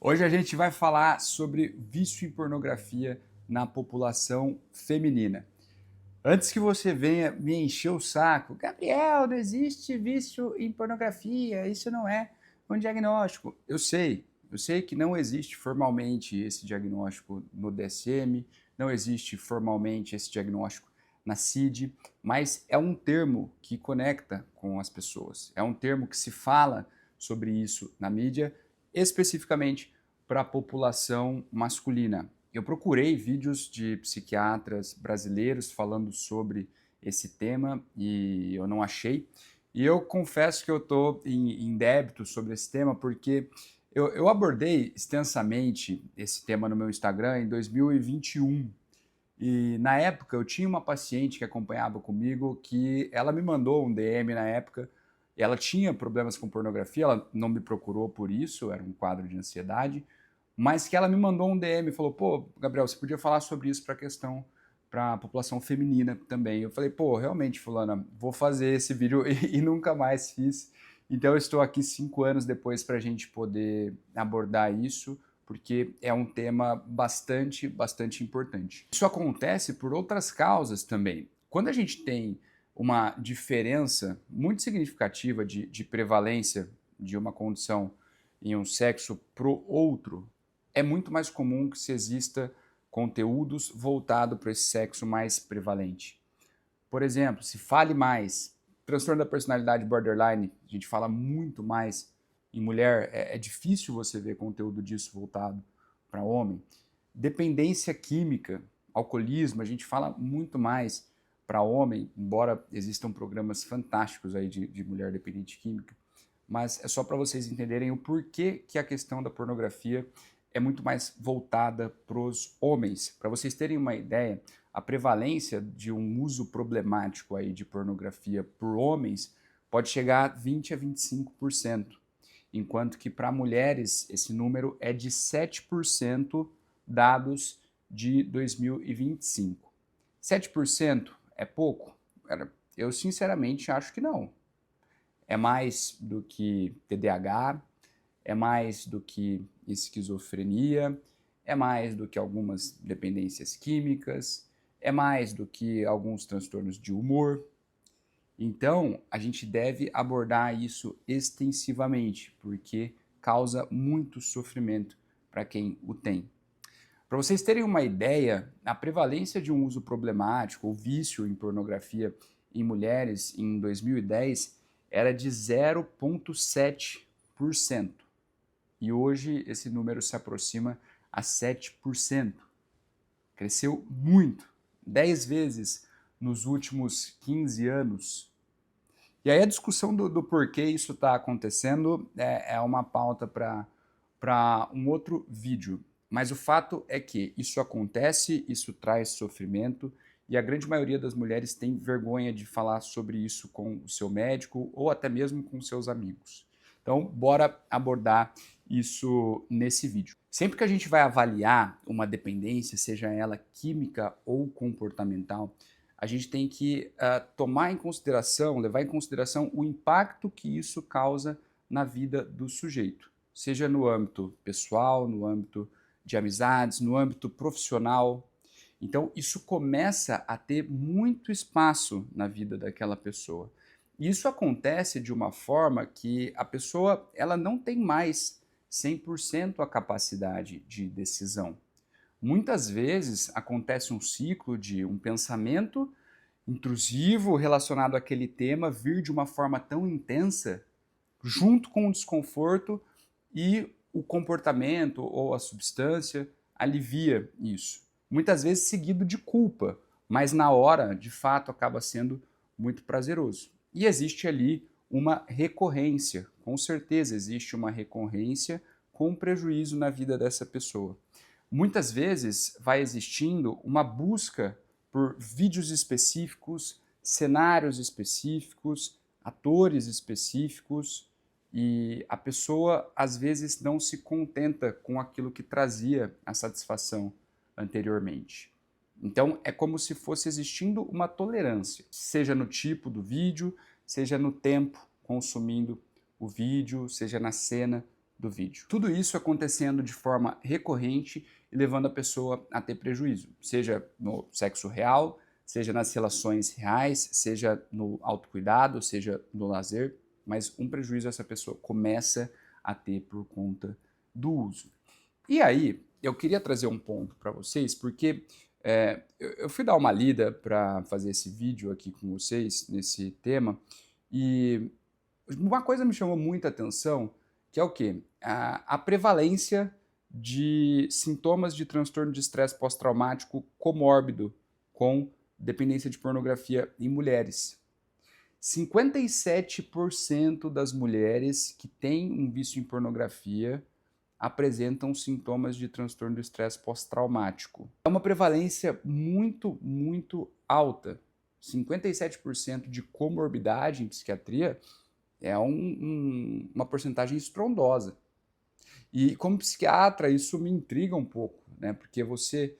Hoje a gente vai falar sobre vício em pornografia na população feminina. Antes que você venha me encher o saco, Gabriel, não existe vício em pornografia, isso não é um diagnóstico. Eu sei que não existe formalmente esse diagnóstico no DSM, não existe formalmente esse diagnóstico na CID, mas é um termo que conecta com as pessoas, é um termo que se fala sobre isso na mídia, especificamente para a população masculina. Eu procurei vídeos de psiquiatras brasileiros falando sobre esse tema e eu não achei. E eu confesso que eu estou em débito sobre esse tema porque eu abordei extensamente esse tema no meu Instagram em 2021. E na época eu tinha uma paciente que acompanhava comigo que ela me mandou um DM na época. Ela tinha problemas com pornografia, ela não me procurou por isso, era um quadro de ansiedade, mas que ela me mandou um DM e falou: pô, Gabriel, você podia falar sobre isso para a população feminina também. Eu falei: pô, realmente, fulana, vou fazer esse vídeo e nunca mais fiz. Então eu estou aqui 5 anos depois para a gente poder abordar isso, porque é um tema bastante importante. Isso acontece por outras causas também. Quando a gente tem uma diferença muito significativa de prevalência de uma condição em um sexo para o outro, é muito mais comum que se exista conteúdos voltados para esse sexo mais prevalente. Por exemplo, se fale mais, transtorno da personalidade borderline, a gente fala muito mais em mulher, é difícil você ver conteúdo disso voltado para homem. Dependência química, alcoolismo, a gente fala muito mais para homem, embora existam programas fantásticos aí de mulher dependente química, mas é só para vocês entenderem o porquê que a questão da pornografia é muito mais voltada para os homens. Para vocês terem uma ideia, a prevalência de um uso problemático aí de pornografia por homens pode chegar a 20 a 25%, enquanto que para mulheres esse número é de 7%, dados de 2025. 7% é pouco? Eu sinceramente acho que não. É mais do que TDAH, é mais do que esquizofrenia, é mais do que algumas dependências químicas, é mais do que alguns transtornos de humor. Então, a gente deve abordar isso extensivamente, porque causa muito sofrimento para quem o tem. Para vocês terem uma ideia, a prevalência de um uso problemático ou vício em pornografia em mulheres em 2010 era de 0,7%. E hoje esse número se aproxima a 7%. Cresceu muito, 10 vezes nos últimos 15 anos. E aí a discussão do porquê isso está acontecendo é uma pauta para um outro vídeo. Mas o fato é que isso acontece, isso traz sofrimento, e a grande maioria das mulheres tem vergonha de falar sobre isso com o seu médico ou até mesmo com seus amigos. Então, bora abordar isso nesse vídeo. Sempre que a gente vai avaliar uma dependência, seja ela química ou comportamental, a gente tem que tomar em consideração, levar em consideração o impacto que isso causa na vida do sujeito, seja no âmbito pessoal, no âmbito de amizades, no âmbito profissional. Então, isso começa a ter muito espaço na vida daquela pessoa. E isso acontece de uma forma que a pessoa ela não tem mais 100% a capacidade de decisão. Muitas vezes acontece um ciclo de um pensamento intrusivo relacionado àquele tema vir de uma forma tão intensa, junto com o desconforto, e o comportamento ou a substância alivia isso. Muitas vezes seguido de culpa, mas na hora, de fato, acaba sendo muito prazeroso. E existe ali uma recorrência, com certeza existe uma recorrência com prejuízo na vida dessa pessoa. Muitas vezes vai existindo uma busca por vídeos específicos, cenários específicos, atores específicos, e a pessoa às vezes não se contenta com aquilo que trazia a satisfação anteriormente. Então é como se fosse existindo uma tolerância, seja no tipo do vídeo, seja no tempo consumindo o vídeo, seja na cena do vídeo. Tudo isso acontecendo de forma recorrente e levando a pessoa a ter prejuízo, seja no sexo real, seja nas relações reais, seja no autocuidado, seja no lazer, mas um prejuízo essa pessoa começa a ter por conta do uso. E aí, eu queria trazer um ponto para vocês, porque eu fui dar uma lida para fazer esse vídeo aqui com vocês, nesse tema, e uma coisa me chamou muita atenção, que é o quê? A prevalência de sintomas de transtorno de estresse pós-traumático comórbido com dependência de pornografia em mulheres. 57% das mulheres que têm um vício em pornografia apresentam sintomas de transtorno do estresse pós-traumático. É uma prevalência muito, muito alta. 57% de comorbidade em psiquiatria é uma porcentagem estrondosa. E como psiquiatra, isso me intriga um pouco, né? Porque você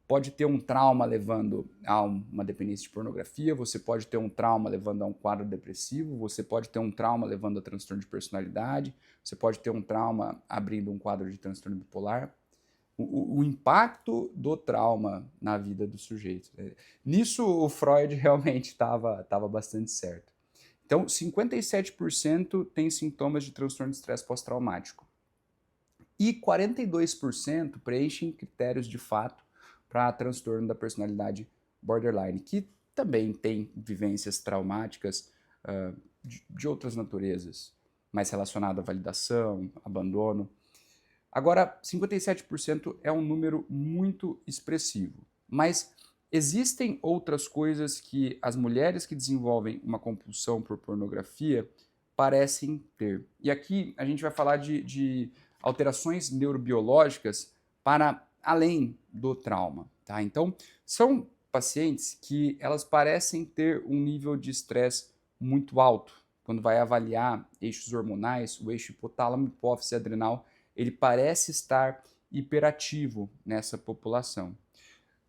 pode ter um trauma levando a uma dependência de pornografia, você pode ter um trauma levando a um quadro depressivo, você pode ter um trauma levando a transtorno de personalidade, você pode ter um trauma abrindo um quadro de transtorno bipolar. O impacto do trauma na vida do sujeito. Nisso o Freud realmente estava bastante certo. Então, 57% tem sintomas de transtorno de estresse pós-traumático. E 42% preenchem critérios de fato para transtorno da personalidade borderline, que também tem vivências traumáticas de outras naturezas, mais relacionado à validação, abandono. Agora, 57% é um número muito expressivo, mas existem outras coisas que as mulheres que desenvolvem uma compulsão por pornografia parecem ter. E aqui a gente vai falar de alterações neurobiológicas para além do trauma, tá? Então, são pacientes que elas parecem ter um nível de estresse muito alto. Quando vai avaliar eixos hormonais, o eixo hipotálamo, hipófise adrenal, ele parece estar hiperativo nessa população.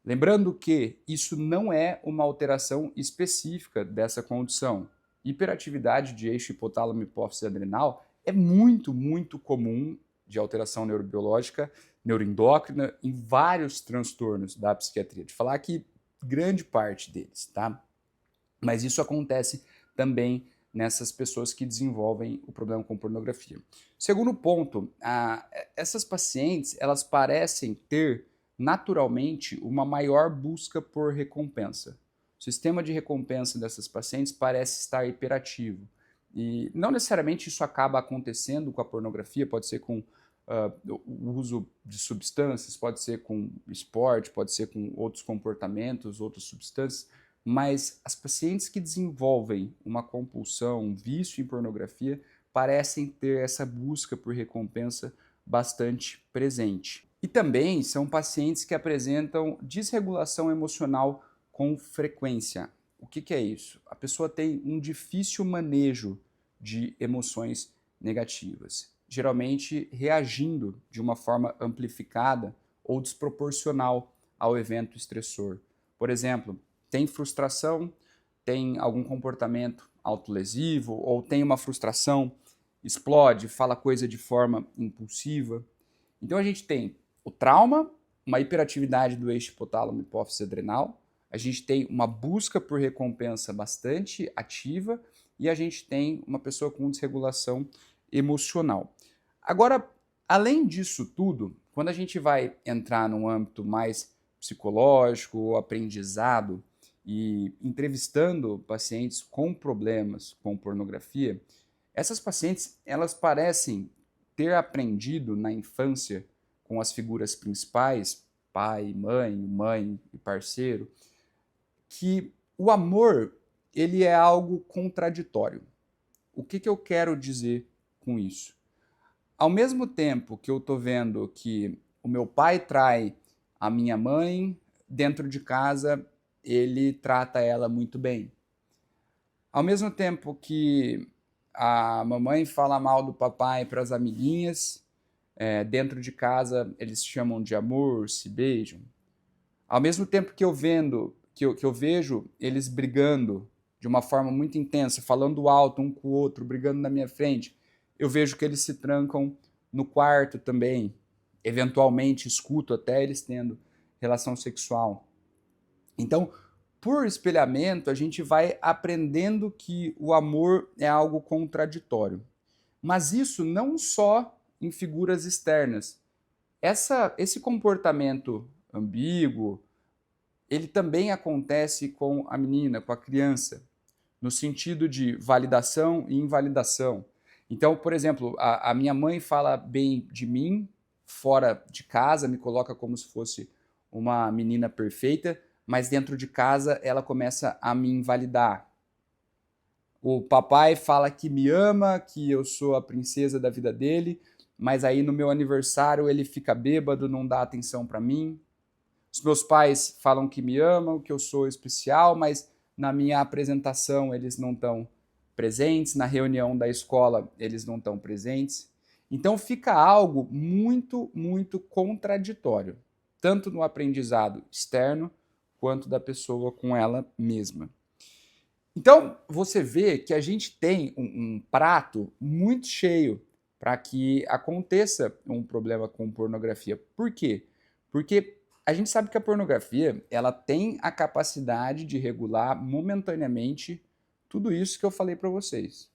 Lembrando que isso não é uma alteração específica dessa condição. Hiperatividade de eixo hipotálamo hipófise adrenal é muito, muito comum de alteração neurobiológica, neuroendócrina, em vários transtornos da psiquiatria. De falar que grande parte deles, tá? Mas isso acontece também nessas pessoas que desenvolvem o problema com pornografia. Segundo ponto, essas pacientes, elas parecem ter naturalmente uma maior busca por recompensa. O sistema de recompensa dessas pacientes parece estar hiperativo. E não necessariamente isso acaba acontecendo com a pornografia, pode ser com o uso de substâncias, pode ser com esporte, pode ser com outros comportamentos, outras substâncias, mas as pacientes que desenvolvem uma compulsão, um vício em pornografia, parecem ter essa busca por recompensa bastante presente. E também são pacientes que apresentam desregulação emocional com frequência. O que é isso? A pessoa tem um difícil manejo de emoções negativas, geralmente reagindo de uma forma amplificada ou desproporcional ao evento estressor. Por exemplo, tem frustração, tem algum comportamento autolesivo ou tem uma frustração, explode, fala coisa de forma impulsiva. Então a gente tem o trauma, uma hiperatividade do eixo hipotálamo hipófise adrenal, a gente tem uma busca por recompensa bastante ativa e a gente tem uma pessoa com desregulação emocional. Agora, além disso tudo, quando a gente vai entrar num âmbito mais psicológico ou aprendizado e entrevistando pacientes com problemas com pornografia, essas pacientes elas parecem ter aprendido na infância com as figuras principais, pai, mãe e parceiro, que o amor ele é algo contraditório. O que eu quero dizer com isso? Ao mesmo tempo que eu estou vendo que o meu pai trai a minha mãe, dentro de casa ele trata ela muito bem. Ao mesmo tempo que a mamãe fala mal do papai para as amiguinhas, dentro de casa eles chamam de amor, se beijam. Ao mesmo tempo que eu vejo eles brigando de uma forma muito intensa, falando alto um com o outro, brigando na minha frente, eu vejo que eles se trancam no quarto também, eventualmente escuto até eles tendo relação sexual. Então, por espelhamento, a gente vai aprendendo que o amor é algo contraditório. Mas isso não só em figuras externas. Esse comportamento ambíguo, ele também acontece com a menina, com a criança, no sentido de validação e invalidação. Então, por exemplo, a minha mãe fala bem de mim fora de casa, me coloca como se fosse uma menina perfeita, mas dentro de casa ela começa a me invalidar. O papai fala que me ama, que eu sou a princesa da vida dele, mas aí no meu aniversário ele fica bêbado, não dá atenção para mim. Os meus pais falam que me amam, que eu sou especial, mas na minha apresentação eles não estão presentes, na reunião da escola eles não estão presentes. Então fica algo muito, muito contraditório, tanto no aprendizado externo quanto da pessoa com ela mesma. Então você vê que a gente tem um prato muito cheio para que aconteça um problema com pornografia. Por quê? Porque a gente sabe que a pornografia ela tem a capacidade de regular momentaneamente tudo isso que eu falei para vocês.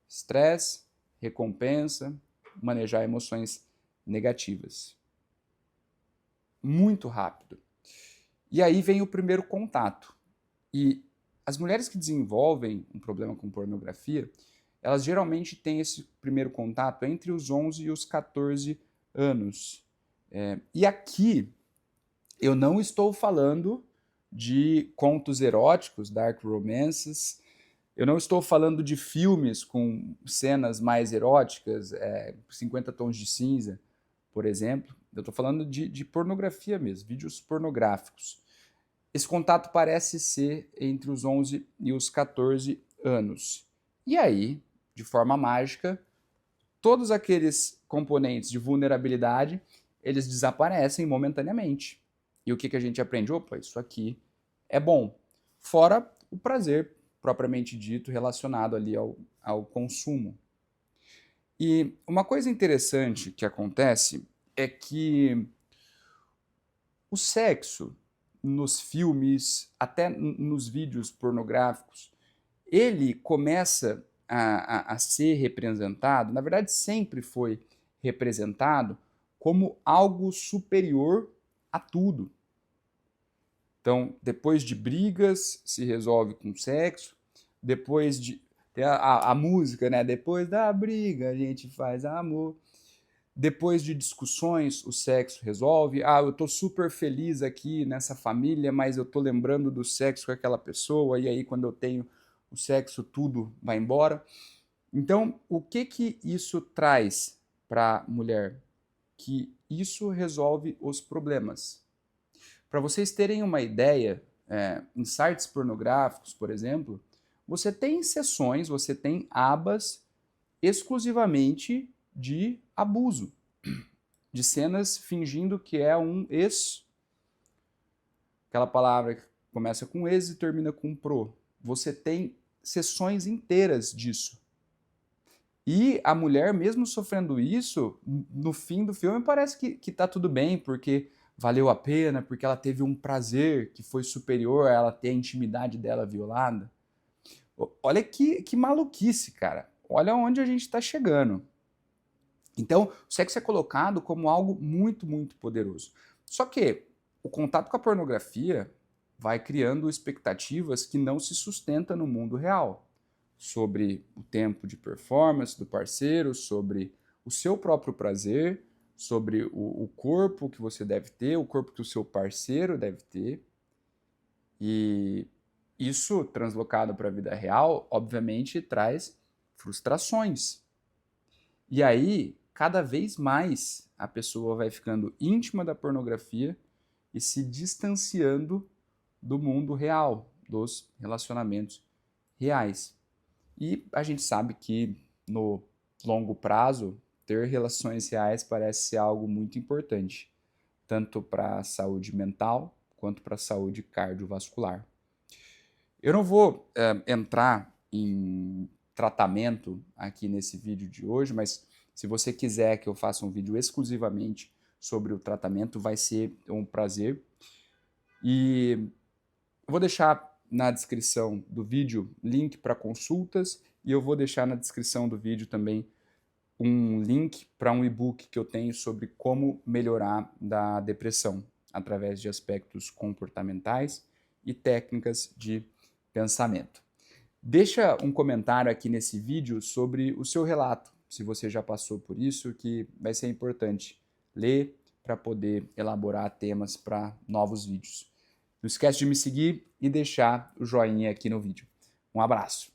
Estresse, recompensa, manejar emoções negativas. Muito rápido. E aí vem o primeiro contato. E as mulheres que desenvolvem um problema com pornografia, elas geralmente têm esse primeiro contato entre os 11 e os 14 anos. E aqui eu não estou falando de contos eróticos, dark romances, eu não estou falando de filmes com cenas mais eróticas, 50 tons de cinza, por exemplo. Eu estou falando de pornografia mesmo, vídeos pornográficos. Esse contato parece ser entre os 11 e os 14 anos. E aí, de forma mágica, todos aqueles componentes de vulnerabilidade, eles desaparecem momentaneamente. E o que a gente aprende? Opa, isso aqui é bom. Fora o prazer propriamente dito relacionado ali ao consumo. E uma coisa interessante que acontece é que o sexo nos filmes, até nos vídeos pornográficos, ele começa a ser representado, na verdade sempre foi representado, como algo superior a tudo. Então, depois de brigas, se resolve com sexo, depois de... Tem a música, né? Depois da briga, a gente faz amor. Depois de discussões, o sexo resolve. Ah, eu tô super feliz aqui nessa família, mas eu tô lembrando do sexo com aquela pessoa, e aí quando eu tenho o sexo, tudo vai embora. Então, o que isso traz para a mulher? Que isso resolve os problemas. Para vocês terem uma ideia, em sites pornográficos, por exemplo, você tem seções, você tem abas exclusivamente de abuso, de cenas fingindo que é um ex, aquela palavra que começa com ex e termina com pro. Você tem seções inteiras disso. E a mulher, mesmo sofrendo isso, no fim do filme parece que tá tudo bem, porque valeu a pena, porque ela teve um prazer que foi superior a ela ter a intimidade dela violada. Olha que maluquice, cara. Olha onde a gente está chegando. Então, o sexo é colocado como algo muito, muito poderoso. Só que o contato com a pornografia vai criando expectativas que não se sustentam no mundo real. Sobre o tempo de performance do parceiro, sobre o seu próprio prazer, sobre o corpo que você deve ter, o corpo que o seu parceiro deve ter. E isso, translocado para a vida real, obviamente traz frustrações. E aí, cada vez mais, a pessoa vai ficando íntima da pornografia e se distanciando do mundo real, dos relacionamentos reais. E a gente sabe que no longo prazo, ter relações reais parece ser algo muito importante, tanto para a saúde mental quanto para a saúde cardiovascular. Eu não vou entrar em tratamento aqui nesse vídeo de hoje, mas Se você quiser que eu faça um vídeo exclusivamente sobre o tratamento, vai ser um prazer. E eu vou deixar na descrição do vídeo link para consultas e eu vou deixar na descrição do vídeo também um link para um e-book que eu tenho sobre como melhorar da depressão através de aspectos comportamentais e técnicas de pensamento. Deixa um comentário aqui nesse vídeo sobre o seu relato, se você já passou por isso, que vai ser importante ler para poder elaborar temas para novos vídeos. Não esquece de me seguir e deixar o joinha aqui no vídeo. Um abraço!